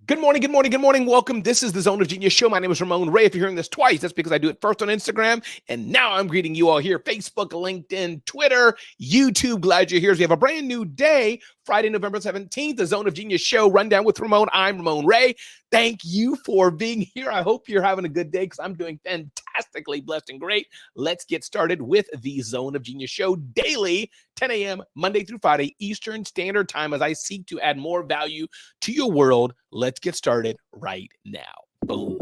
Good morning, good morning, good morning. Welcome. This is the Zone of Genius Show. My name is Ramon Ray. If you're hearing this twice, that's because I do it first on Instagram, and now I'm greeting you all here. Facebook, LinkedIn, Twitter, YouTube. Glad you're here. As we have a brand new day, Friday, November 17th, the Zone of Genius Show, Rundown with Ramon. I'm Ramon Ray. Thank you for being here. I hope you're having a good day because I'm doing fantastically blessed and great. Let's get started with the Zone of Genius Show daily, 10 a.m., Monday through Friday, Eastern Standard Time, as I seek to add more value to your world. Let's get started right now. Boom.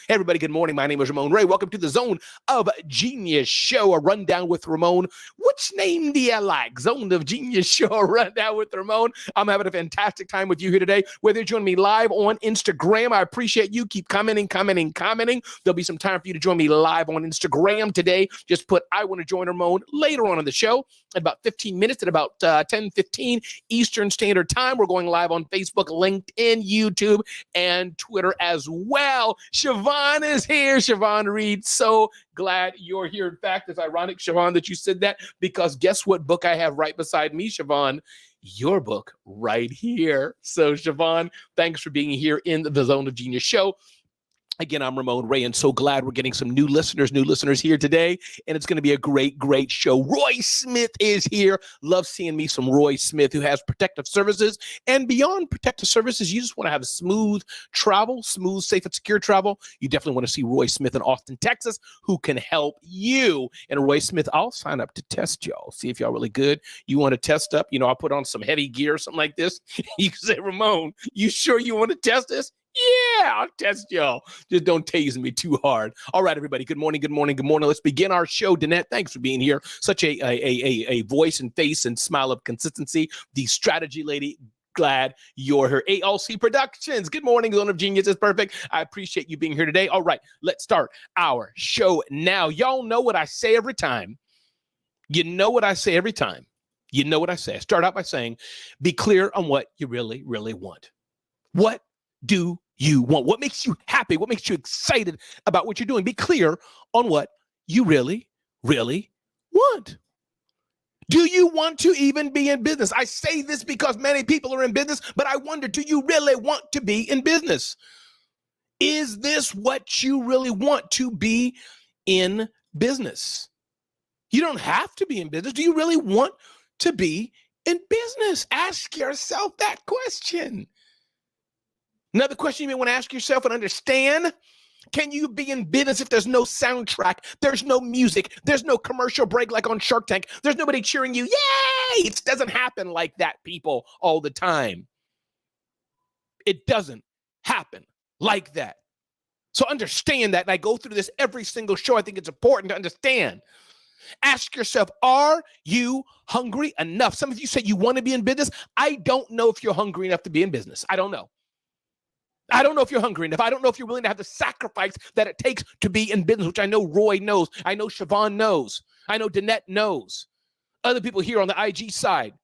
Hey everybody, good morning. My name is Ramon Ray. Welcome to the Zone of Genius Show, a rundown with Ramon. Which name do you like? Zone of Genius Show, a rundown with Ramon. I'm having a fantastic time with you here today. Whether you're joining me live on Instagram, I appreciate you. Keep commenting. There'll be some time for you to join me live on Instagram today. Just put, I want to join Ramon later on in the show. In about 15 minutes at about 10:15 Eastern Standard Time. We're going live on Facebook, LinkedIn, YouTube, and Twitter as well. Siobhan is here. Siobhan Reed, so glad you're here. In fact, it's ironic, Siobhan, that you said that, because guess what book I have right beside me, Siobhan? Your book right here. So, Siobhan, thanks for being here in the Zone of Genius Show. Again, I'm Ramon Ray, and so glad we're getting some new listeners here today, and it's going to be a great show. Roy Smith is here. Love seeing me some Roy Smith, who has protective services, and beyond protective services, you just want to have smooth travel, smooth, safe, and secure travel. You definitely want to see Roy Smith in Austin, Texas, who can help you. And Roy Smith, I'll sign up to test y'all, see if y'all really good. You want to test up? I'll put on some heavy gear or something like this. You can say, Ramon, you sure you want to test this? Yeah, I'll test y'all. Just don't tase me too hard. All right, everybody. Good morning. Let's begin our show. Danette, thanks for being here. Such a voice and face and smile of consistency. The strategy lady. Glad you're here. ALC Productions. Good morning. Zone of Genius is perfect. I appreciate you being here today. All right, let's start our show now. Y'all know what I say every time. You know what I say every time. You know what I say. I start out by saying, be clear on what you really, really want. What do you want? What makes you happy? What makes you excited about what you're doing? Be clear on what you really, really want. Do you want to even be in business? I say this because many people are in business, but I wonder, do you really want to be in business? Is this what you really want, to be in business? You don't have to be in business. Do you really want to be in business? Ask yourself that question. Another question you may want to ask yourself and understand: can you be in business if there's no soundtrack, there's no music, there's no commercial break like on Shark Tank, there's nobody cheering you, yay? It doesn't happen like that, people, all the time. It doesn't happen like that. So understand that, and I go through this every single show. I think it's important to understand. Ask yourself, are you hungry enough? Some of you say you want to be in business. I don't know if you're hungry enough to be in business. I don't know. I don't know if you're hungry enough. I don't know if you're willing to have the sacrifice that it takes to be in business, which I know Roy knows. I know Siobhan knows. I know Danette knows. Other people here on the IG side.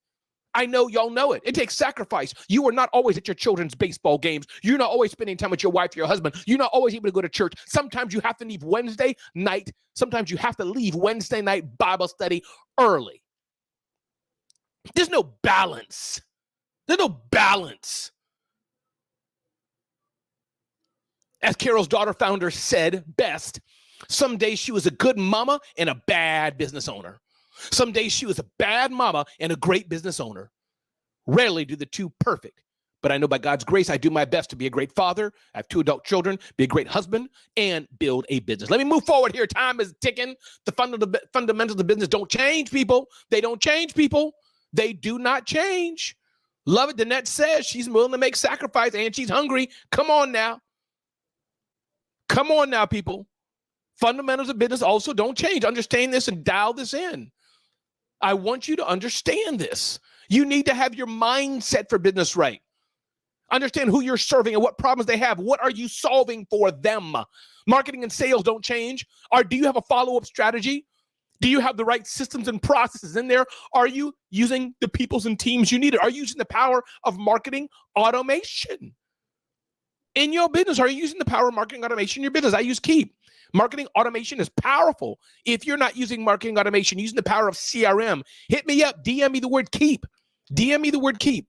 I know y'all know it. It takes sacrifice. You are not always at your children's baseball games. You're not always spending time with your wife or your husband. You're not always able to go to church. Sometimes you have to leave Wednesday night. Sometimes you have to leave Wednesday night Bible study early. There's no balance. There's no balance. As Carol's daughter founder said best, some days she was a good mama and a bad business owner. Some days she was a bad mama and a great business owner. Rarely do the two perfect, but I know by God's grace, I do my best to be a great father. I have 2 adult children, be a great husband, and build a business. Let me move forward here. Time is ticking. The fundamentals of business don't change, people. They don't change, people. They do not change. Love it. Danette says she's willing to make sacrifice and she's hungry. Come on now. Come on now, people. Fundamentals of business also don't change. Understand this and dial this in. I want you to understand this. You need to have your mindset for business right. Understand who you're serving and what problems they have. What are you solving for them? Marketing and sales don't change. Or do you have a follow-up strategy? Do you have the right systems and processes in there? Are you using the peoples and teams you need? Are you using the power of marketing automation in your business? Are you using the power of marketing automation in your business? I use Keep. Marketing automation is powerful. If you're not using marketing automation, using the power of CRM, hit me up. DM me the word Keep. DM me the word Keep.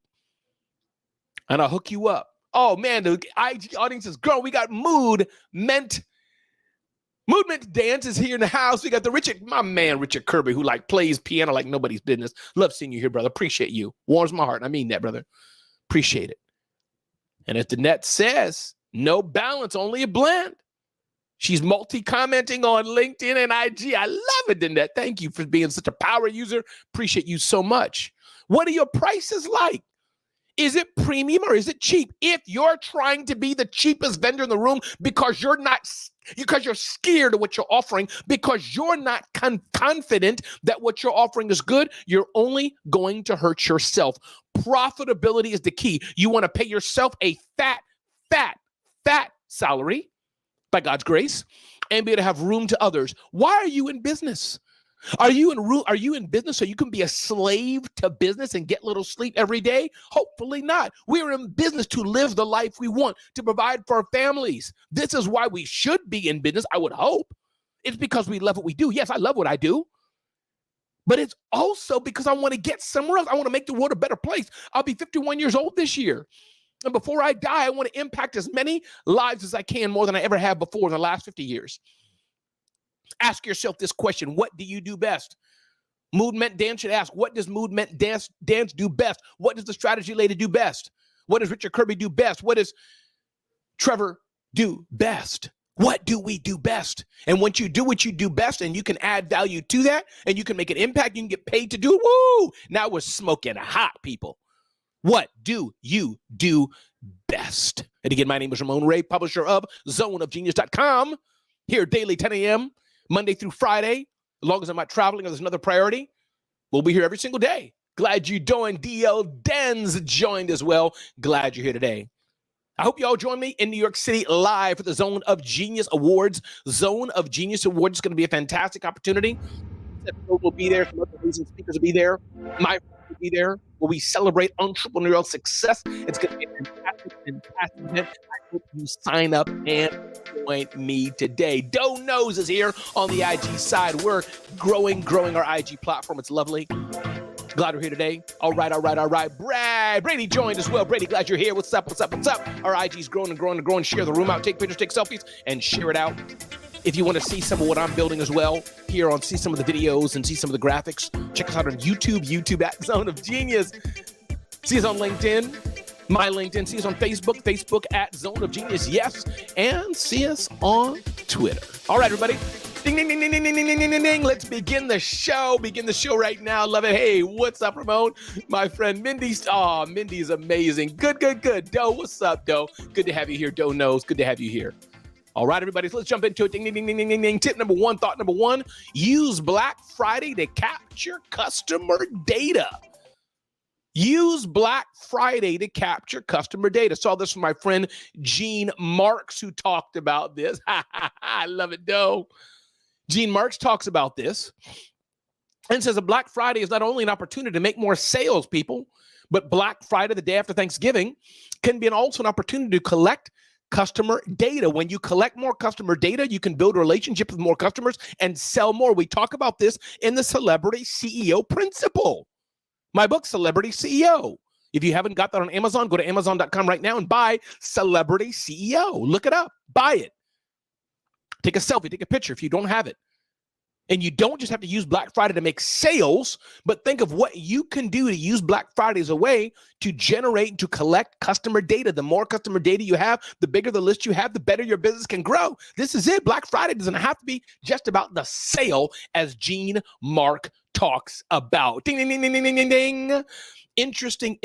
And I'll hook you up. Oh, man, the IG audience is growing. We got Movement Dance is here in the house. We got my man, Richard Kirby, who plays piano like nobody's business. Love seeing you here, brother. Appreciate you. Warms my heart. I mean that, brother. Appreciate it. And as Danette says, no balance, only a blend. She's multi-commenting on LinkedIn and IG. I love it, Danette. Thank you for being such a power user. Appreciate you so much. What are your prices like? Is it premium or is it cheap? If you're trying to be the cheapest vendor in the room because you're scared of what you're offering, because you're not confident that what you're offering is good, you're only going to hurt yourself. Profitability is the key. You want to pay yourself a fat salary by God's grace and be able to have room to others. Why are you in business? Are you in business so you can be a slave to business and get little sleep every day? Hopefully not. We're in business to live the life we want, to provide for our families. This is why we should be in business, I would hope. It's because we love what we do. Yes, I love what I do. But it's also because I want to get somewhere else. I want to make the world a better place. I'll be 51 years old this year. And before I die, I want to impact as many lives as I can, more than I ever have before in the last 50 years. Ask yourself this question. What do you do best? Movement Dance should ask, what does Movement Dance do best? What does the strategy lady do best? What does Richard Kirby do best? What does Trevor do best? What do we do best? And once you do what you do best and you can add value to that and you can make an impact, you can get paid to do it. Woo! Now we're smoking hot, people. What do you do best? And again, my name is Ramon Ray, publisher of zoneofgenius.com, here daily 10 a.m., Monday through Friday. As long as I'm not traveling or there's another priority, we'll be here every single day. Glad you joined. DL Denz joined as well. Glad you're here today. I hope you all join me in New York City live for the Zone of Genius Awards. Zone of Genius Awards is going to be a fantastic opportunity. We'll be there. Some other amazing speakers will be there. My friends will be there. Where we celebrate entrepreneurial success. It's going to be a fantastic event. I hope you sign up and join me today. Doe Knows is here on the IG side. We're growing our IG platform. It's lovely. Glad we're here today. All right. Brady joined as well. Brady, glad you're here. What's up? Our IG's growing and growing. Share the room out. Take pictures, take selfies, and share it out. If you want to see some of what I'm building as well, see some of the videos and see some of the graphics, check us out on YouTube at Zone of Genius. See us on LinkedIn, my LinkedIn. See us on Facebook at Zone of Genius, yes. And see us on Twitter. All right, everybody. Ding, ding, ding, ding, ding, ding, ding, ding, ding, ding. Let's begin the show. Begin the show right now. Love it. Hey, what's up, Ramon? My friend Mindy. Oh, Mindy's amazing. Good. Doe, what's up, Doe? Good to have you here. Doe Knows. Good to have you here. All right, everybody, so let's jump into it. Ding, ding, ding, ding, ding, ding. Tip number one, thought number one, use Black Friday to capture customer data. Use Black Friday to capture customer data. Saw this from my friend Gene Marks, who talked about this. I love it, Doe. Gene Marks talks about this and says a Black Friday is not only an opportunity to make more sales, people, but Black Friday, the day after Thanksgiving, can be also an opportunity to collect customer data. When you collect more customer data, you can build a relationship with more customers and sell more. We talk about this in the Celebrity CEO Principle, my book, Celebrity CEO. If you haven't got that on Amazon, go to Amazon.com right now and buy Celebrity CEO. Look it up. Buy it. Take a selfie. Take a picture if you don't have it. And you don't just have to use Black Friday to make sales, but think of what you can do to use Black Friday as a way to generate and to collect customer data. The more customer data you have, the bigger the list you have, the better your business can grow. This is it. Black Friday doesn't have to be just about the sale, as Gene Mark talks about. Ding, ding, ding, ding, ding, ding, ding. Interesting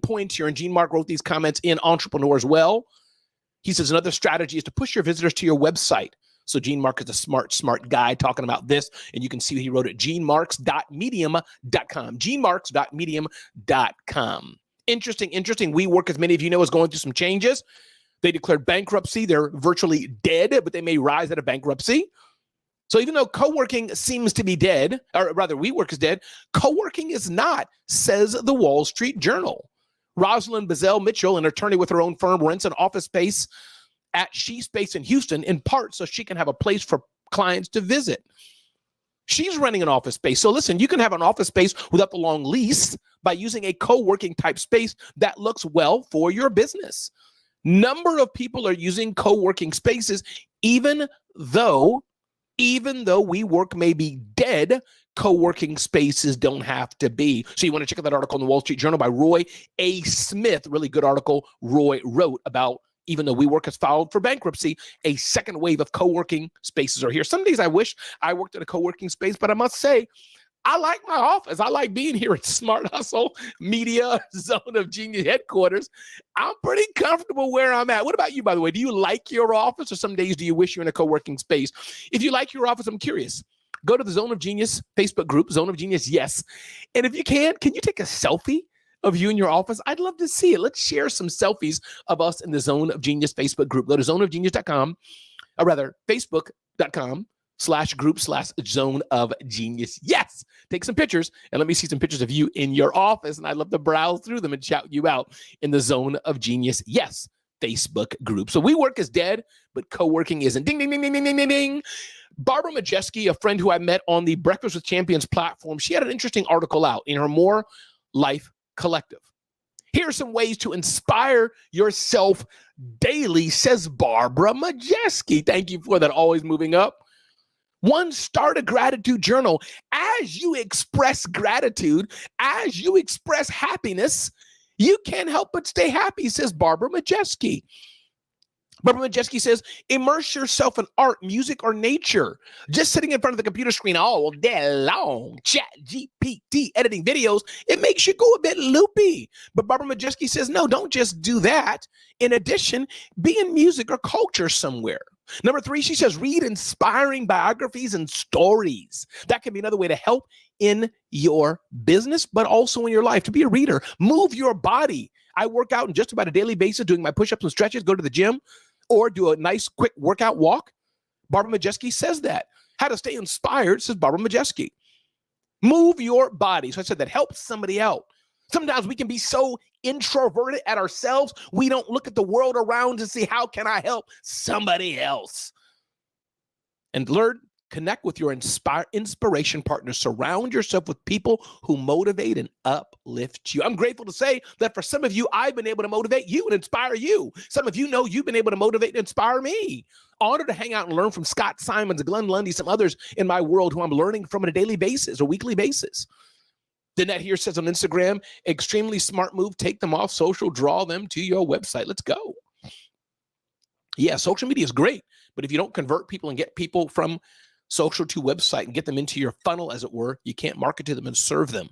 points here. And Gene Mark wrote these comments in Entrepreneur as well. He says another strategy is to push your visitors to your website. So Gene Mark is a smart guy talking about this, and you can see he wrote it, genemarks.medium.com, genemarks.medium.com. Interesting. WeWork, as many of you know, is going through some changes. They declared bankruptcy. They're virtually dead, but they may rise out of bankruptcy. So even though co-working seems to be dead, or rather WeWork is dead, co-working is not, says the Wall Street Journal. Rosalind Bazell Mitchell, an attorney with her own firm, rents an office space at She Space in Houston, in part so she can have a place for clients to visit. She's renting an office space. So listen, you can have an office space without the long lease by using a co-working type space that looks well for your business. Number of people are using co-working spaces, even though WeWork may be dead, co-working spaces don't have to be. So you want to check out that article in the Wall Street Journal by Roy A. Smith, really good article Roy wrote about, even though WeWork has filed for bankruptcy, a second wave of co-working spaces are here. Some days I wish I worked at a co-working space, but I must say, I like my office. I like being here at Smart Hustle Media Zone of Genius headquarters. I'm pretty comfortable where I'm at. What about you, by the way? Do you like your office, or some days do you wish you're in a co-working space? If you like your office, I'm curious. Go to the Zone of Genius Facebook group, Zone of Genius, yes. And if you can you take a selfie of you in your office? I'd love to see it. Let's share some selfies of us in the Zone of Genius Facebook group. Go to zoneofgenius.com, or rather facebook.com/group/Zone of Genius. Yes, take some pictures and let me see some pictures of you in your office. And I'd love to browse through them and shout you out in the Zone of Genius. Yes, Facebook group. So WeWork is dead, but co-working isn't. Ding, ding, ding, ding, ding, ding, ding, ding. Barbara Majeski, a friend who I met on the Breakfast with Champions platform, she had an interesting article out in her More Life Collective. Here are some ways to inspire yourself daily, says Barbara Majeski. Thank you for that, always moving up. 1, start a gratitude journal. As you express gratitude, as you express happiness, you can't help but stay happy, says Barbara Majeski. Barbara Majeski says, immerse yourself in art, music, or nature. Just sitting in front of the computer screen all day long, chat, GPT, editing videos, it makes you go a bit loopy. But Barbara Majeski says, no, don't just do that. In addition, be in music or culture somewhere. Number 3, she says, read inspiring biographies and stories. That can be another way to help in your business, but also in your life. To be a reader, move your body. I work out on just about a daily basis, doing my push-ups and stretches, go to the gym, or do a nice quick workout walk. Barbara Majeski says that. How to stay inspired, says Barbara Majeski. Move your body. So I said that helps somebody out. Sometimes we can be so introverted at ourselves, we don't look at the world around to see how can I help somebody else. And learn, connect with your inspiration partners. Surround yourself with people who motivate and uplift you. I'm grateful to say that for some of you, I've been able to motivate you and inspire you. Some of you know you've been able to motivate and inspire me. Honored to hang out and learn from Scott Simons, Glenn Lundy, some others in my world who I'm learning from on a daily basis or weekly basis. Danette here says on Instagram, extremely smart move. Take them off social, draw them to your website. Let's go. Yeah, social media is great, but if you don't convert people and get people from social to website and get them into your funnel, as it were, you can't market to them and serve them.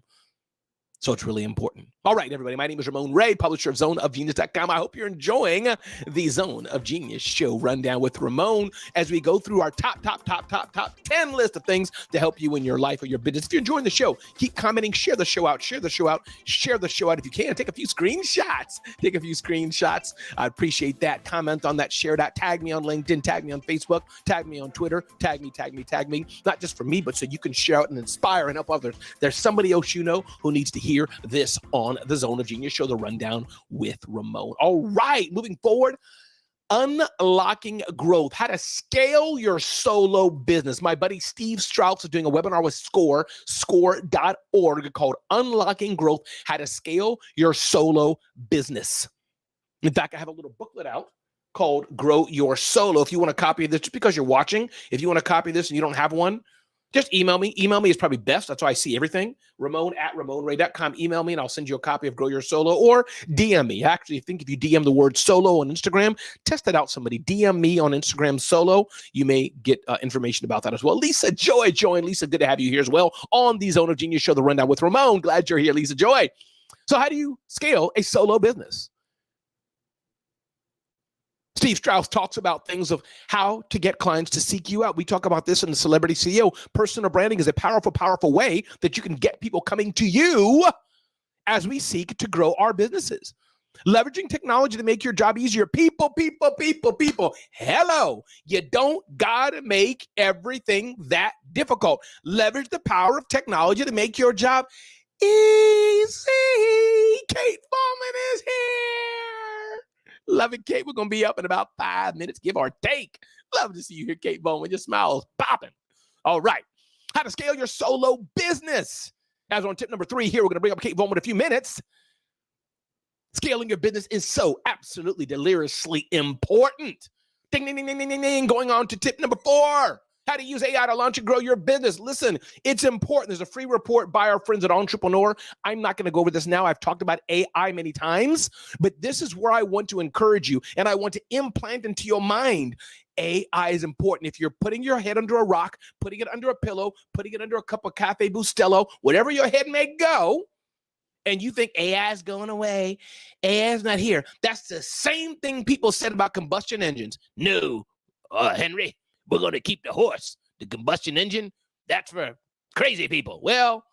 So it's really important. All right, everybody, my name is Ramon Ray, publisher of zoneofgenius.com. I hope you're enjoying the Zone of Genius show rundown with Ramon as we go through our top 10 list of things to help you in your life or your business. If you're enjoying the show, keep commenting, share the show out, share the show out, share the show out. If you can, take a few screenshots. I appreciate that. Comment on that, share that, tag me on LinkedIn, tag me on Facebook, tag me on Twitter, tag me. Not just for me, but so you can share out and inspire and help others. There's somebody else you know who needs to hear this on the Zone of Genius show, the rundown with Ramon. All right, moving forward, Unlocking growth, how to scale your solo business. My buddy Steve Strauss is doing a webinar with score.org called Unlocking Growth, how to scale your solo business. In fact, I have a little booklet out called Grow Your Solo. If you want to copy this, just because you're watching, if you want to copy this and you don't have one, just email me. Email me is probably best. That's how I see everything. Ramon@RamonRay.com. Email me and I'll send you a copy of Grow Your Solo, or DM me. Actually, I think if you DM the word solo on Instagram, test that out. Somebody DM me on Instagram solo. You may get information about that as well. Lisa Joy joined. Lisa, good to have you here as well on the Zone of Genius show, The Rundown with Ramon. Glad you're here, Lisa Joy. So how do you scale a solo business? Steve Strauss talks about things of how to get clients to seek you out. We talk about this in the Celebrity CEO. Personal branding is a powerful, powerful way that you can get people coming to you as we seek to grow our businesses. Leveraging technology to make your job easier. People. Hello. You don't gotta make everything that difficult. Leverage the power of technology to make your job easy. Kate Bowman is here. Love it, Kate. We're going to be up in about 5 minutes, give or take. Love to see you here, Kate Bowman. Your smile is popping. All right. How to scale your solo business. As on tip number 3 here, we're going to bring up Kate Bowman in a few minutes. Scaling your business is so absolutely deliriously important. Ding, ding, ding, ding, ding, ding, ding. Going on to tip number 4. How to use AI to launch and grow your business. Listen, it's important. There's a free report by our friends at Entrepreneur. I'm not going to go over this now. I've talked about AI many times, but this is where I want to encourage you, and I want to implant into your mind. AI is important. If you're putting your head under a rock, putting it under a pillow, putting it under a cup of Cafe Bustelo, whatever your head may go, and you think AI is going away, AI is not here. That's the same thing people said about combustion engines. No, Henry, we're going to keep the horse. The combustion engine, that's for crazy people. Well,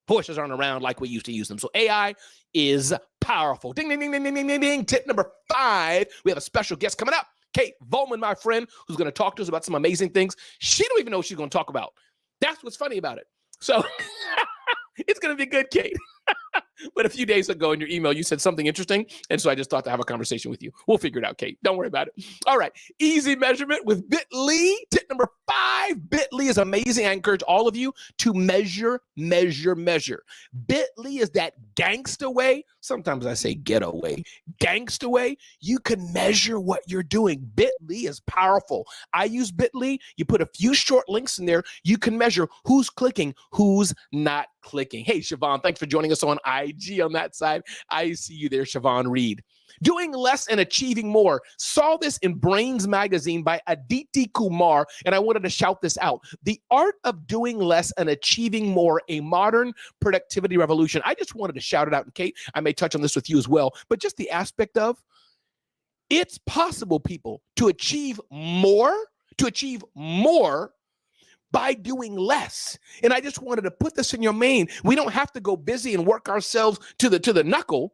horses aren't around like we used to use them. So AI is powerful. Ding, ding, ding, ding, ding, ding, ding, ding. Tip number 5. We have a special guest coming up. Kate Bowman, my friend, who's going to talk to us about some amazing things. She don't even know what she's going to talk about. That's what's funny about it. So it's going to be good, Kate. But a few days ago in your email, you said something interesting. And so I just thought to have a conversation with you. We'll figure it out, Kate. Don't worry about it. All right. Easy measurement with Bitly. Tip number 5. Bitly is amazing. I encourage all of you to measure. Bitly is that gangsta way. Sometimes I say getaway. Gangsta way. You can measure what you're doing. Bitly is powerful. I use Bitly. You put a few short links in there. You can measure who's clicking, who's not clicking. Hey, Siobhan, thanks for joining us on IG on that side. I see you there, Siobhan Reed. Doing less and achieving more. Saw this in Brains magazine by Aditi Kumar, and I wanted to shout this out. The Art of Doing Less and Achieving More, a Modern Productivity Revolution. I just wanted to shout it out. And Kate, I may touch on this with you as well, but just the aspect of it's possible, people, to achieve more by doing less. And I just wanted to put this in your mind. We don't have to go busy and work ourselves to the knuckle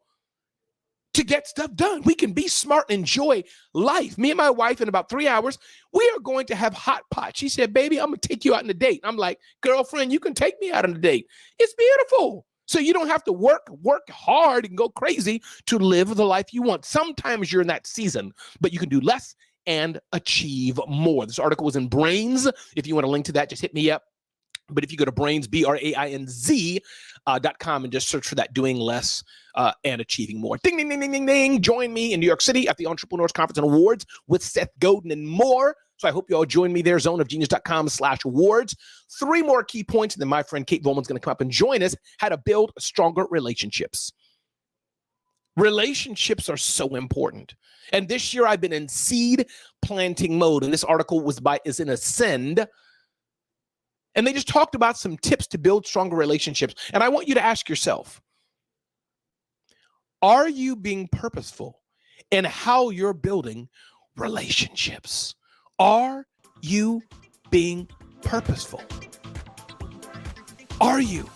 to get stuff done. We can be smart and enjoy life. Me and my wife, in about 3 hours, we are going to have hot pot. She said, baby, I'm going to take you out on a date. I'm like, girlfriend, you can take me out on a date. It's beautiful. So you don't have to work hard and go crazy to live the life you want. Sometimes you're in that season, but you can do less and achieve more. This article was in Brains. If you want a link to that, just hit me up. But if you go to Brains, BRAINZ.com, and just search for that, doing less and achieving more. Ding, ding, ding, ding, ding, ding. Join me in New York City at the Entrepreneurs Conference and Awards with Seth Godin and more. So I hope you all join me there, zoneofgenius.com/awards. 3 more key points, and then my friend Kate Bowman's going to come up and join us. How to build stronger relationships. Relationships are so important. And this year I've been in seed planting mode. And this article is in Ascend. And they just talked about some tips to build stronger relationships. And I want you to ask yourself, are you being purposeful in how you're building relationships? Are you being purposeful? Are you?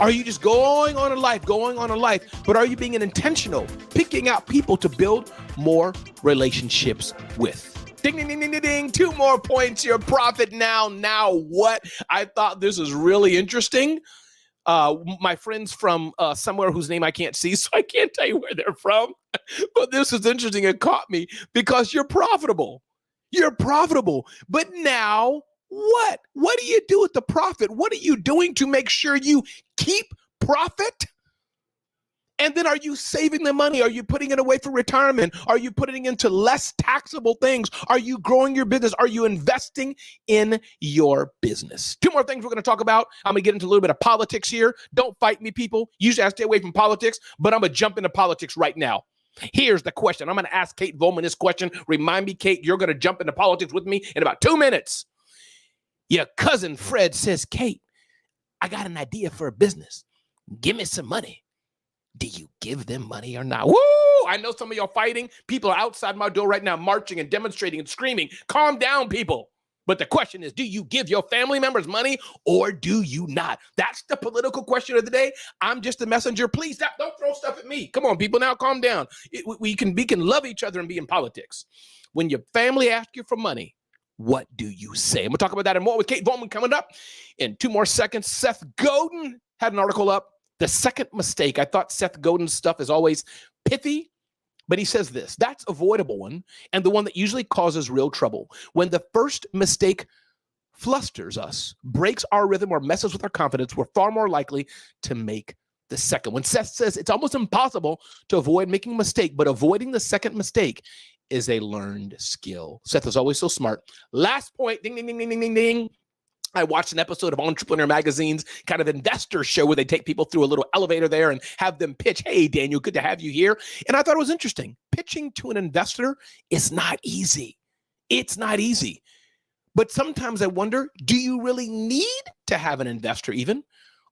Are you just going on a life, but are you being intentional, picking out people to build more relationships with? Ding, ding, ding, ding, ding, ding. 2 more points here. Profit now. Now what? I thought this was really interesting. My friends from somewhere whose name I can't see, so I can't tell you where they're from. But this is interesting. It caught me because you're profitable. You're profitable. But now what? What do you do with the profit? What are you doing to make sure you keep profit? And then are you saving the money? Are you putting it away for retirement? Are you putting it into less taxable things? Are you growing your business? Are you investing in your business? Two more things we're going to talk about. I'm going to get into a little bit of politics here. Don't fight me, people. Usually I stay away from politics, but I'm going to jump into politics right now. Here's the question. I'm going to ask Kate Volman this question. Remind me, Kate, you're going to jump into politics with me in about 2 minutes. Your cousin Fred says, Kate, I got an idea for a business. Give me some money. Do you give them money or not? Woo! I know some of y'all fighting. People are outside my door right now marching and demonstrating and screaming. Calm down, people. But the question is, do you give your family members money or do you not? That's the political question of the day. I'm just a messenger. Please stop. Don't throw stuff at me. Come on, people. Now calm down. We can love each other and be in politics. When your family asks you for money, what do you say? I'm going to talk about that and more with Kate Volman coming up in 2 more seconds. Seth Godin had an article up. The second mistake. I thought Seth Godin's stuff is always pithy, but he says this. That's avoidable one, and the one that usually causes real trouble. When the first mistake flusters us, breaks our rhythm, or messes with our confidence, we're far more likely to make the second. When Seth says it's almost impossible to avoid making a mistake, but avoiding the second mistake is a learned skill. Seth is always so smart. Last point, ding, ding, ding, ding, ding, ding, ding. I watched an episode of Entrepreneur Magazine's kind of investor show where they take people through a little elevator there and have them pitch. Hey, Daniel, good to have you here. And I thought it was interesting. Pitching to an investor is not easy. It's not easy. But sometimes I wonder, do you really need to have an investor even?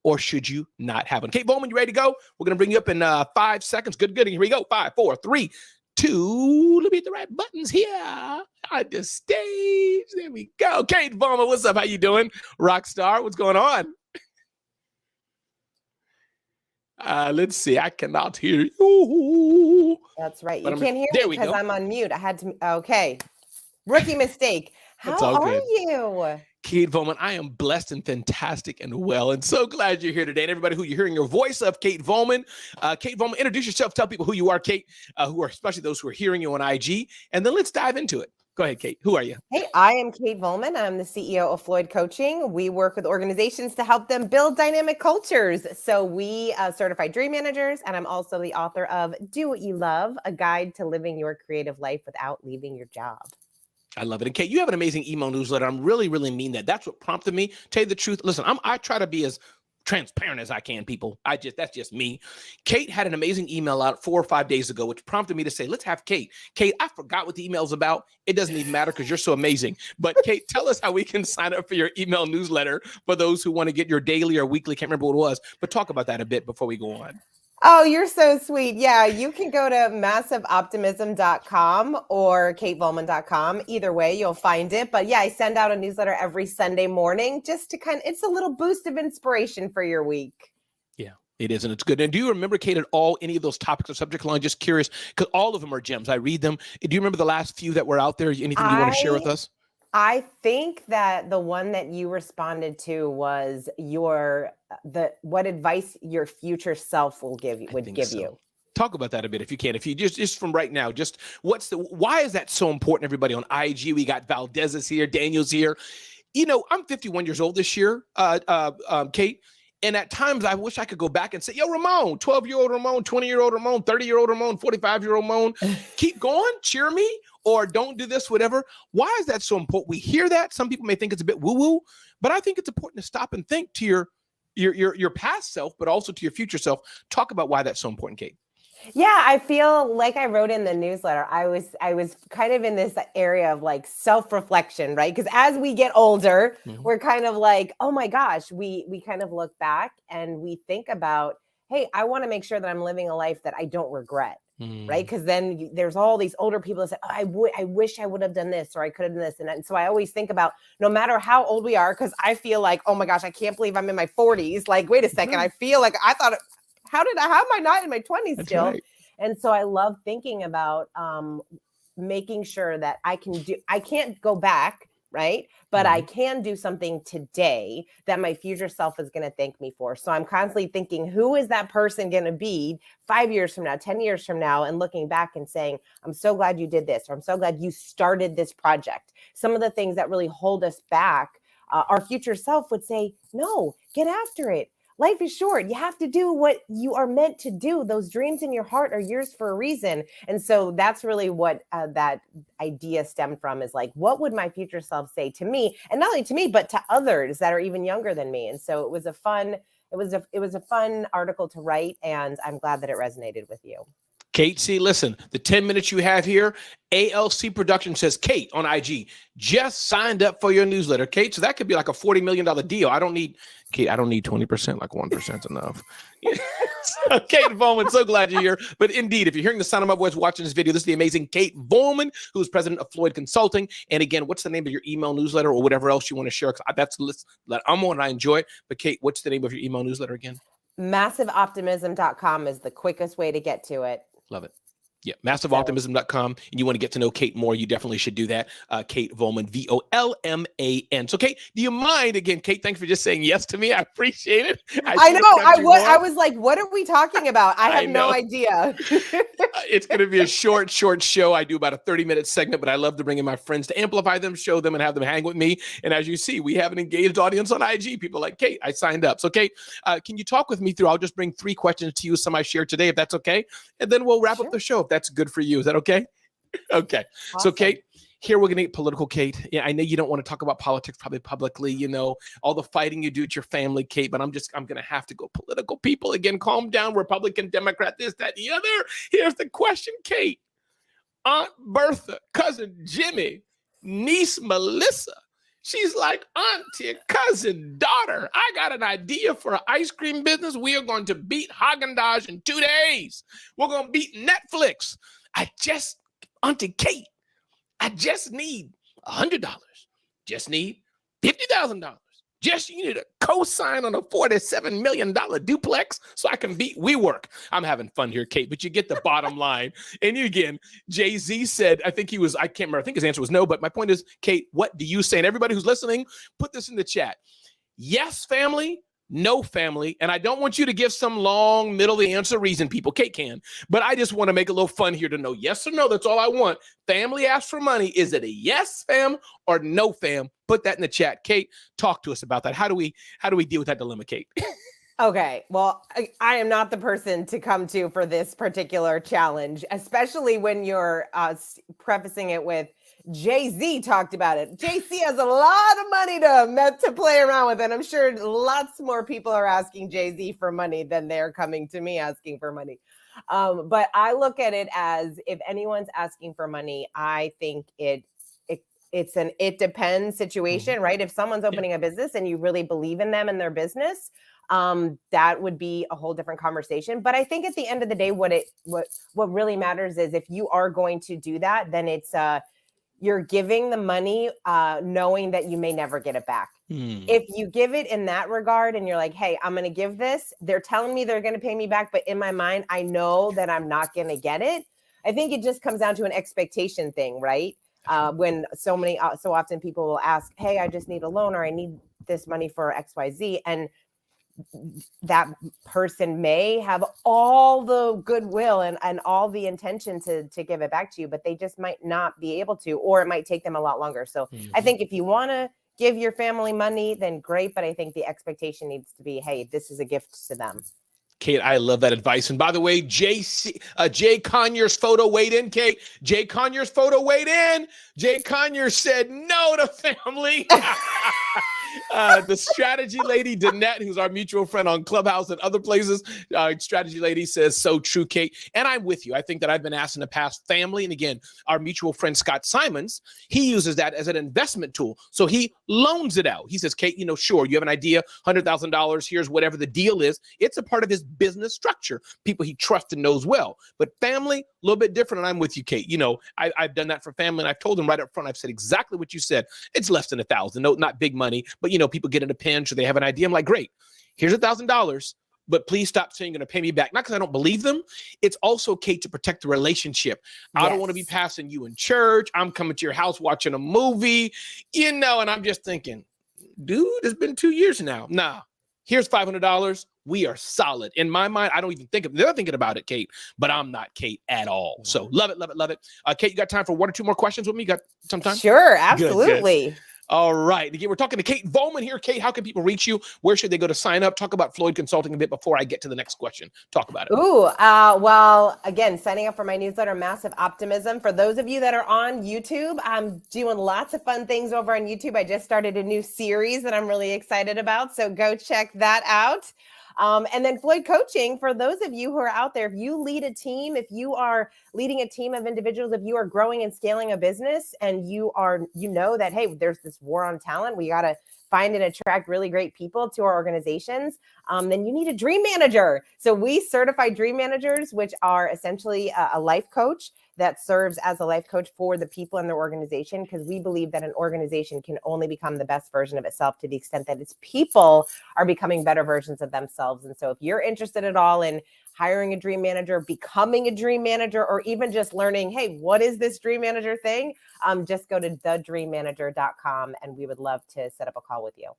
Or should you not have one? Kate Volman, you ready to go? We're going to bring you up in 5 seconds. Good. Here we go. 5, 4, 3, 2. Let me hit the right buttons here on the stage. There we go. Kate Volman, what's up? How you doing? Rock star, what's going on? Let's see. I cannot hear you. That's right. You can't hear me because I'm on mute. I had to. Okay. Rookie mistake. How are you? Kate Volman, I am blessed and fantastic and well, and so glad you're here today. And everybody who you're hearing your voice of, Kate Volman. Kate Volman, introduce yourself. Tell people who you are, Kate, who are especially those who are hearing you on IG. And then let's dive into it. Go ahead, Kate. Who are you? Hey, I am Kate Volman. I'm the CEO of Floyd Coaching. We work with organizations to help them build dynamic cultures. So we certify dream managers, and I'm also the author of Do What You Love, a guide to living your creative life without leaving your job. I love it. And Kate, you have an amazing email newsletter. I'm really mean that. That's what prompted me. Tell you the truth. Listen, I try to be as transparent as I can, people. That's just me. Kate had an amazing email out 4 or 5 days ago, which prompted me to say, let's have Kate. Kate, I forgot what the email's about. It doesn't even matter because you're so amazing. But Kate, tell us how we can sign up for your email newsletter for those who want to get your daily or weekly, can't remember what it was, but talk about that a bit before we go on. Oh, you're so sweet. Yeah, you can go to massiveoptimism.com or katevolman.com. Either way, you'll find it. But yeah, I send out a newsletter every Sunday morning just to it's a little boost of inspiration for your week. Yeah, it is. And it's good. And do you remember, Kate, at all any of those topics or subject line? Just curious, because all of them are gems. I read them. Do you remember the last few that were out there? Anything you want to share with us? I think that the one that you responded to was what advice your future self would give you. Talk about that a bit if you can. If you just from right now, just why is that so important? Everybody on IG, we got Valdez is here, Daniel's here. You know, I'm 51 years old this year, Kate. And at times I wish I could go back and say, yo, Ramon, 12-year-old Ramon, 20-year-old Ramon, 30-year-old Ramon, 45-year-old Ramon, keep going, cheer me, or don't do this, whatever. Why is that so important? We hear that. Some people may think it's a bit woo-woo, but I think it's important to stop and think to your past self, but also to your future self. Talk about why that's so important, Kate. Yeah, I feel like I wrote in the newsletter, I was kind of in this area of like self-reflection, right? Because as we get older, we're kind of like, oh my gosh, we kind of look back and we think about, hey, I want to make sure that I'm living a life that I don't regret, right? Because then there's all these older people that say, oh, I wish I would have done this or I could have done this. And so I always think about no matter how old we are, because I feel like, oh my gosh, I can't believe I'm in my 40s. Like, wait a second, I feel like how am I not in my 20s still? Right. And so I love thinking about making sure that I can't go back, right? But I can do something today that my future self is going to thank me for. So I'm constantly thinking, who is that person going to be 5 years from now, 10 years from now, and looking back and saying, I'm so glad you did this, or I'm so glad you started this project. Some of the things that really hold us back, our future self would say, no, get after it. Life is short. You have to do what you are meant to do. Those dreams in your heart are yours for a reason. And so that's really what that idea stemmed from, is like, what would my future self say to me? And not only to me, but to others that are even younger than me. And so it was a fun article to write, and I'm glad that it resonated with you. Kate, see, listen, the 10 minutes you have here, ALC Production says, Kate on IG, just signed up for your newsletter. Kate, so that could be like a $40 million deal. I don't need 20%, like 1% enough. Kate Volman, so glad you're here. But indeed, if you're hearing the sound of my voice watching this video, this is the amazing Kate Volman, who's president of Floyd Consulting. And again, what's the name of your email newsletter or whatever else you want to share? Because that's the list that I'm on and I enjoy it. But Kate, what's the name of your email newsletter again? MassiveOptimism.com is the quickest way to get to it. Love it. Yeah, massiveoptimism.com. And you want to get to know Kate more, you definitely should do that. Kate Volman, Volman. So, Kate, do you mind, again, Kate, thanks for just saying yes to me. I appreciate it. I know. I was like, what are we talking about? I have no idea. It's going to be a short show. I do about a 30-minute segment, but I love to bring in my friends to amplify them, show them, and have them hang with me. And as you see, we have an engaged audience on IG. People like, Kate, I signed up. So, Kate, can you talk with me through? I'll just bring 3 questions to you, some I shared today, if that's okay. And then we'll wrap up the show, if that's good for you. Is that okay? Okay. Awesome. So, Kate, here we're going to get political, Kate. Yeah, I know you don't want to talk about politics probably publicly, you know, all the fighting you do at your family, Kate, but I'm going to have to go political. People, again, calm down. Republican, Democrat, this, that, the other. Here's the question, Kate. Aunt Bertha, cousin Jimmy, niece Melissa. She's like, auntie, cousin, daughter, I got an idea for an ice cream business. We are going to beat Haagen-Dazs in 2 days. We're going to beat Netflix. Auntie Kate, I just need $100. Just need $50,000. Just you need a co-sign on a $47 million duplex so I can beat WeWork. I'm having fun here, Kate, but you get the bottom line. And again, Jay-Z said, I can't remember, I think his answer was no, but my point is, Kate, what do you say? And everybody who's listening, put this in the chat. Yes, family. No, family. And I don't want you to give some long middle of the answer reason, people. Kate can. But I just want to make a little fun here to know yes or no. That's all I want. Family asks for money. Is it a yes, fam, or no, fam? Put that in the chat. Kate, talk to us about that. How do we deal with that dilemma, Kate? Okay. Well, I am not the person to come to for this particular challenge, especially when you're prefacing it with Jay-Z talked about it. Jay-Z has a lot of money to play around with, and I'm sure lots more people are asking Jay-Z for money than they're coming to me asking for money. But I look at it as, if anyone's asking for money, I think it's an it depends situation, right? If someone's opening a business and you really believe in them and their business, that would be a whole different conversation. But I think at the end of the day, what really matters is, if you are going to do that, then it's you're giving the money knowing that you may never get it back. If you give it in that regard and you're like, hey, I'm going to give this, they're telling me they're going to pay me back, but in my mind, I know that I'm not going to get it. I think it just comes down to an expectation thing, right? When so often people will ask, hey, I just need a loan, or I need this money for XYZ. And that person may have all the goodwill and all the intention to give it back to you, but they just might not be able to, or it might take them a lot longer. So I think if you want to give your family money, then great. But I think the expectation needs to be, hey, this is a gift to them. Kate, I love that advice. And by the way, Jay Conyers' photo weighed in, Kate. Jay Conyers' photo weighed in. Jay Conyers said no to family. The strategy lady, Danette, who's our mutual friend on Clubhouse and other places, strategy lady says, so true, Kate. And I'm with you. I think that I've been asked in the past, family. And again, our mutual friend, Scott Simons, he uses that as an investment tool. So he loans it out. He says, Kate, sure, you have an idea, $100,000. Here's whatever the deal is. It's a part of his business structure. People he trusts and knows well. But family, a little bit different. And I'm with you, Kate. I've done that for family. And I've told them right up front, I've said exactly what you said. It's less than $1,000. No, not big money. But, people get in a pinch or they have an idea. I'm like, great, here's $1,000. but please stop saying you're going to pay me back. Not because I don't believe them. It's also, Kate, to protect the relationship. I don't want to be passing you in church. I'm coming to your house watching a movie, and I'm just thinking, dude, it's been 2 years now. Nah, here's $500. We are solid. In my mind, I don't even think of they're thinking about it, Kate, but I'm not Kate at all. So love it, love it, love it. Kate, you got time for 1 or 2 more questions with me? You got some time? Sure, absolutely. Good. All right. Again, we're talking to Kate Volman here. Kate, how can people reach you? Where should they go to sign up? Talk about Floyd Consulting a bit before I get to the next question. Talk about it. Well, again, signing up for my newsletter, Massive Optimism. For those of you that are on YouTube, I'm doing lots of fun things over on YouTube. I just started a new series that I'm really excited about. So go check that out. And then Floyd Coaching, for those of you who are out there, if you lead a team, if you are leading a team of individuals, if you are growing and scaling a business and you know that, hey, there's this war on talent, we got to find and attract really great people to our organizations, then you need a dream manager. So we certify dream managers, which are essentially a life coach that serves as a life coach for the people in their organization, because we believe that an organization can only become the best version of itself to the extent that its people are becoming better versions of themselves. And so if you're interested at all in hiring a dream manager, becoming a dream manager, or even just learning, hey, what is this dream manager thing? Just go to thedreammanager.com and we would love to set up a call with you.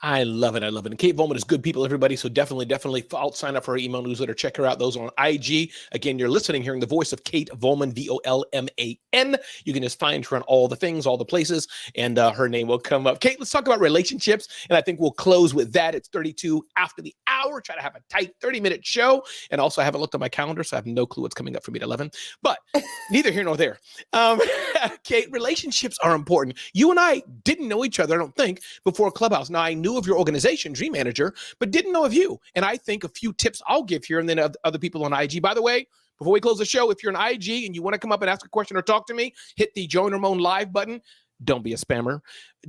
I love it. I love it. And Kate Volman is good people, everybody. So definitely sign up for her email newsletter. Check her out. Those on IG. Again, you're hearing the voice of Kate Volman, Volman. You can just find her on all the things, all the places, and her name will come up. Kate, let's talk about relationships. And I think we'll close with that. It's 32 after the hour. Try to have a tight 30-minute show. And also, I haven't looked at my calendar, so I have no clue what's coming up for me at 11. But neither here nor there. Kate, relationships are important. You and I didn't know each other, I don't think, before Clubhouse. Now, I knew of your organization, Dream Manager, but didn't know of you. And I think a few tips I'll give here and then other people on IG. By the way, before we close the show, if you're on IG and you want to come up and ask a question or talk to me, hit the Join Ramon Live button. Don't be a spammer.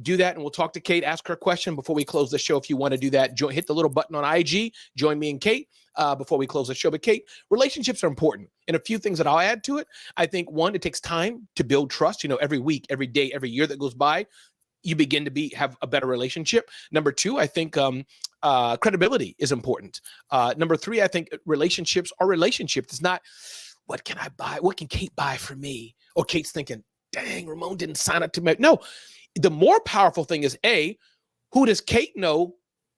Do that, and we'll talk to Kate, ask her question before we close the show. If you want to do that, hit the little button on IG, join me and Kate before we close the show. But Kate, relationships are important. And a few things that I'll add to it. I think, one, it takes time to build trust. Every week, every day, every year that goes by, you begin to have a better relationship. Number two, I think credibility is important. Number three, I think relationships are relationships. It's not, what can I buy? What can Kate buy for me? Or Kate's thinking, dang, Ramon didn't sign up to me. No, the more powerful thing is, A, who does Kate know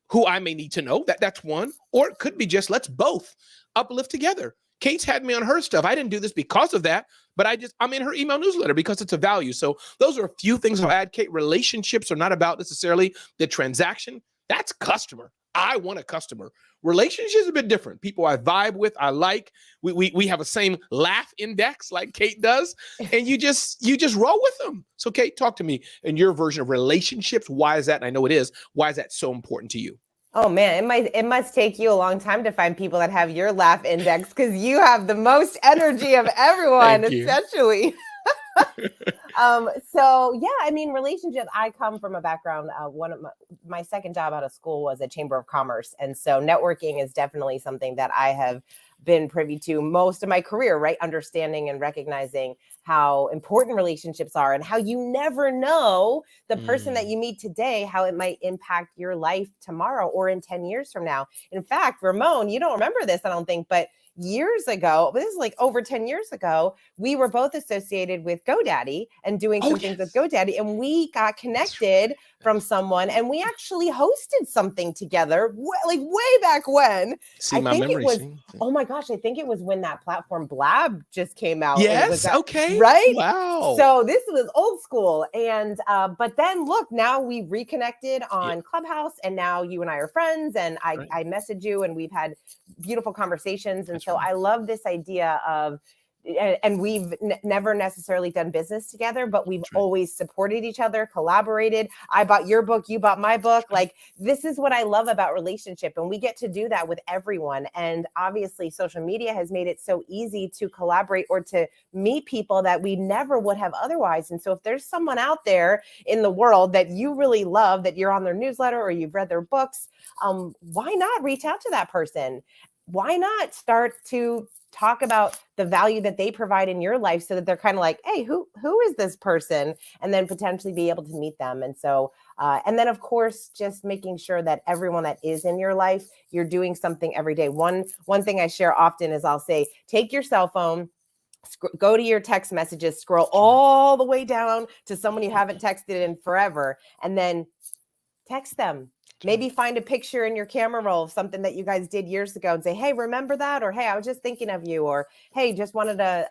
who I may need to know? That's one. Or it could be just, let's both uplift together. Kate's had me on her stuff. I didn't do this because of that, but I'm in her email newsletter because it's a value. So those are a few things I'll add, Kate. Relationships are not about necessarily the transaction. That's customer. I want a customer. Relationships are a bit different. People I vibe with, I like. We have a same laugh index like Kate does, and you just roll with them. So Kate, talk to me in your version of relationships. Why is that? And I know it is. Why is that so important to you? Oh man, it must take you a long time to find people that have your laugh index, because you have the most energy of everyone, essentially. So yeah, I mean, relationships, I come from a background, one of my second job out of school was a chamber of commerce. And so networking is definitely something that I have been privy to most of my career, right? Understanding and recognizing how important relationships are and how you never know the person that you meet today, how it might impact your life tomorrow or in 10 years from now. In fact, Ramon, you don't remember this, I don't think, but years ago, this is like over 10 years ago, we were both associated with GoDaddy and doing some things with GoDaddy, and we got connected from someone, and we actually hosted something together, like way back when. I think it was, oh my gosh, I think it was when that platform Blab just came out. Yes, okay. Right? Wow. So this was old school. And, but then look, now we reconnected on Clubhouse, and now you and I are friends, and I message you, and we've had beautiful conversations. And so I love this idea of, and we've never necessarily done business together, but we've always supported each other, collaborated. I bought your book, you bought my book. Like, this is what I love about relationship. And we get to do that with everyone. And obviously social media has made it so easy to collaborate or to meet people that we never would have otherwise. And so if there's someone out there in the world that you really love, that you're on their newsletter or you've read their books, why not reach out to that person? why not start to talk about the value that they provide in your life, so that they're kind of like, hey, who is this person? And then potentially be able to meet them. And so, and then of course, just making sure that everyone that is in your life, you're doing something every day. One thing I share often is I'll say, take your cell phone, go to your text messages, scroll all the way down to someone you haven't texted in forever, and then text them. Maybe find a picture in your camera roll of something that you guys did years ago and say, hey, remember that? Or, hey, I was just thinking of you. Or, hey, just wanted to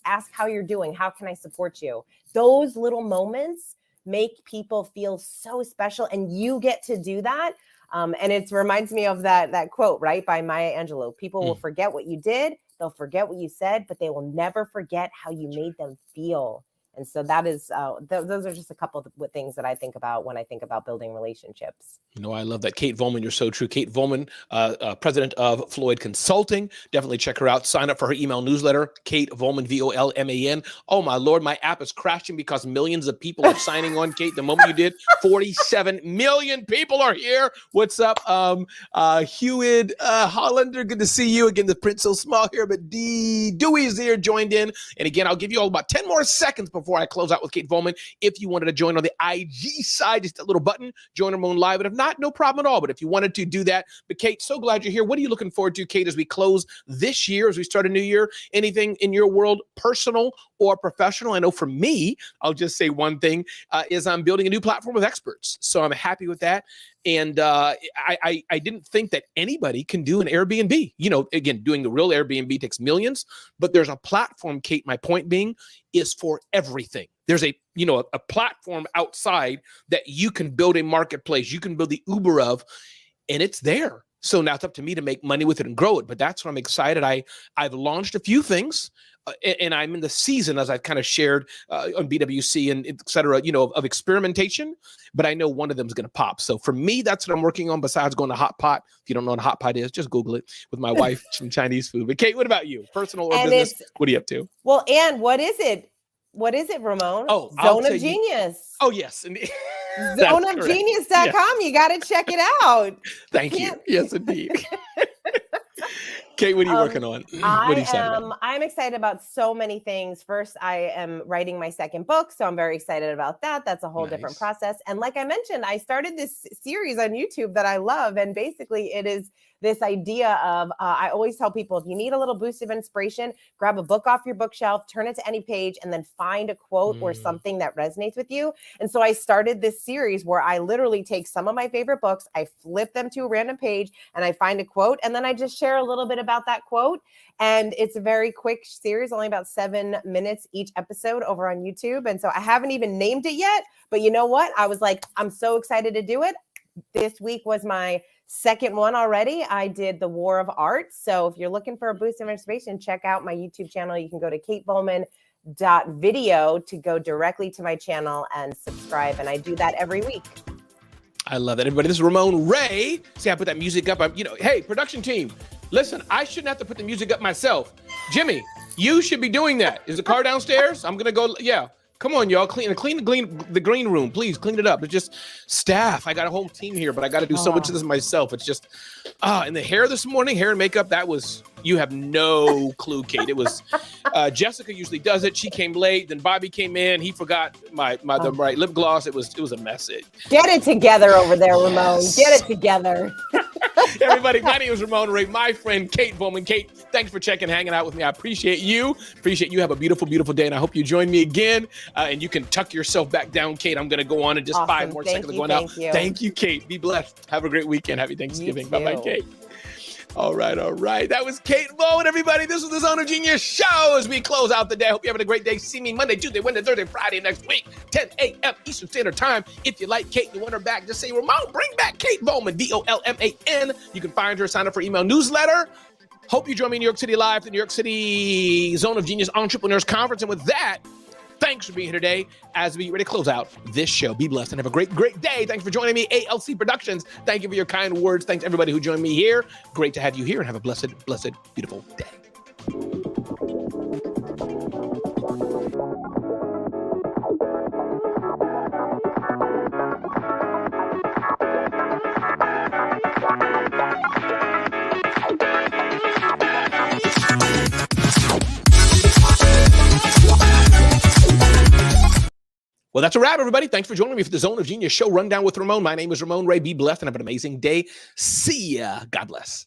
ask how you're doing. How can I support you? Those little moments make people feel so special, and you get to do that. And it reminds me of that quote, right, by Maya Angelou. People will forget what you did. They'll forget what you said, but they will never forget how you made them feel. And so that is, those are just a couple of things that I think about when I think about building relationships. You know, I love that. Kate Volman, you're so true. Kate Volman, president of Floyd Consulting. Definitely check her out. Sign up for her email newsletter, Kate Volman, Volman. Oh, my Lord, my app is crashing because millions of people are signing on, Kate. The moment you did, 47 million people are here. What's up? Hewitt Hollander, good to see you. Again, the print's so small here, but Dewey's here, joined in. And again, I'll give you all about 10 more seconds before I close out with Kate Volman. If you wanted to join on the IG side, just a little button, join Ramon live. And if not, no problem at all. But if you wanted to do that, but Kate, so glad you're here. What are you looking forward to, Kate, as we close this year, as we start a new year? Anything in your world, personal or professional? I know for me, I'll just say one thing, is I'm building a new platform with experts. So I'm happy with that. And I didn't think that anybody can do an Airbnb. You know, again, doing the real Airbnb takes millions, but there's a platform, Kate, my point being, is for everything. There's a platform outside that you can build a marketplace, you can build the Uber of, and it's there. So now it's up to me to make money with it and grow it. But that's what I'm excited. I've launched a few things. And I'm in the season, as I've kind of shared on BWC and et cetera, of experimentation, but I know one of them is going to pop. So for me, that's what I'm working on besides going to Hot Pot. If you don't know what a Hot Pot is, just Google it, with my wife, some Chinese food. But Kate, what about you? Personal or business? What are you up to? Well, and what is it? What is it, Ramon? Oh, Zone of Genius. Oh, yes. Zoneofgenius.com. Yes. You got to check it out. Thank you. Yes, indeed. Kate, what are you working on? What are you excited about? I'm excited about so many things. First, I am writing my second book, so I'm very excited about that. That's a whole different process. And like I mentioned, I started this series on YouTube that I love. And basically, it is this idea of, I always tell people, if you need a little boost of inspiration, grab a book off your bookshelf, turn it to any page, and then find a quote or something that resonates with you. And so I started this series where I literally take some of my favorite books, I flip them to a random page, and I find a quote, and then I just share a little bit about that quote. And it's a very quick series, only about 7 minutes each episode over on YouTube. And so I haven't even named it yet, but you know what? I was like, I'm so excited to do it. This week was my second one already. I did the War of Art. So if you're looking for a boost of inspiration, check out my YouTube channel. You can go to katevolman.video to go directly to my channel and subscribe. And I do that every week. I love that, everybody. This is Ramon Ray. See, I put that music up. Hey, production team, listen, I shouldn't have to put the music up myself. Jimmy, you should be doing that. Is the car downstairs? I'm going to go. Yeah. Come on, y'all. Clean the green room. Please clean it up. It's just staff. I got a whole team here, but I got to do so much of this myself. It's just, and the hair this morning, hair and makeup, you have no clue, Kate. It was, Jessica usually does it. She came late. Then Bobby came in. He forgot the right lip gloss. It was a mess. Get it together over there, Ramon. Get it together. Everybody, my name is Ramon Ray, my friend Kate Volman. Kate, thanks for hanging out with me. I appreciate you. Have a beautiful, beautiful day. And I hope you join me again. And you can tuck yourself back down, Kate. I'm going to go on in just 5 more seconds of going out. Thank you, Kate. Be blessed. Have a great weekend. Happy Thanksgiving. Bye-bye, Kate. All right. That was Kate Volman, everybody. This was the Zone of Genius show as we close out the day. I hope you're having a great day. See me Monday, Tuesday, Wednesday, Thursday, Friday next week, 10 a.m. Eastern Standard Time. If you like Kate and you want her back, just say, Ramon, bring back Kate Volman, Volman. You can find her, sign up for email newsletter. Hope you join me in New York City live, the New York City Zone of Genius Entrepreneurs Conference. And with that, thanks for being here today as we get ready to close out this show. Be blessed and have a great, great day. Thanks for joining me, ALC Productions. Thank you for your kind words. Thanks everybody who joined me here. Great to have you here and have a blessed, blessed, beautiful day. Well, that's a wrap, everybody. Thanks for joining me for the Zone of Genius Show Rundown with Ramon. My name is Ramon Ray. Be blessed and have an amazing day. See ya. God bless.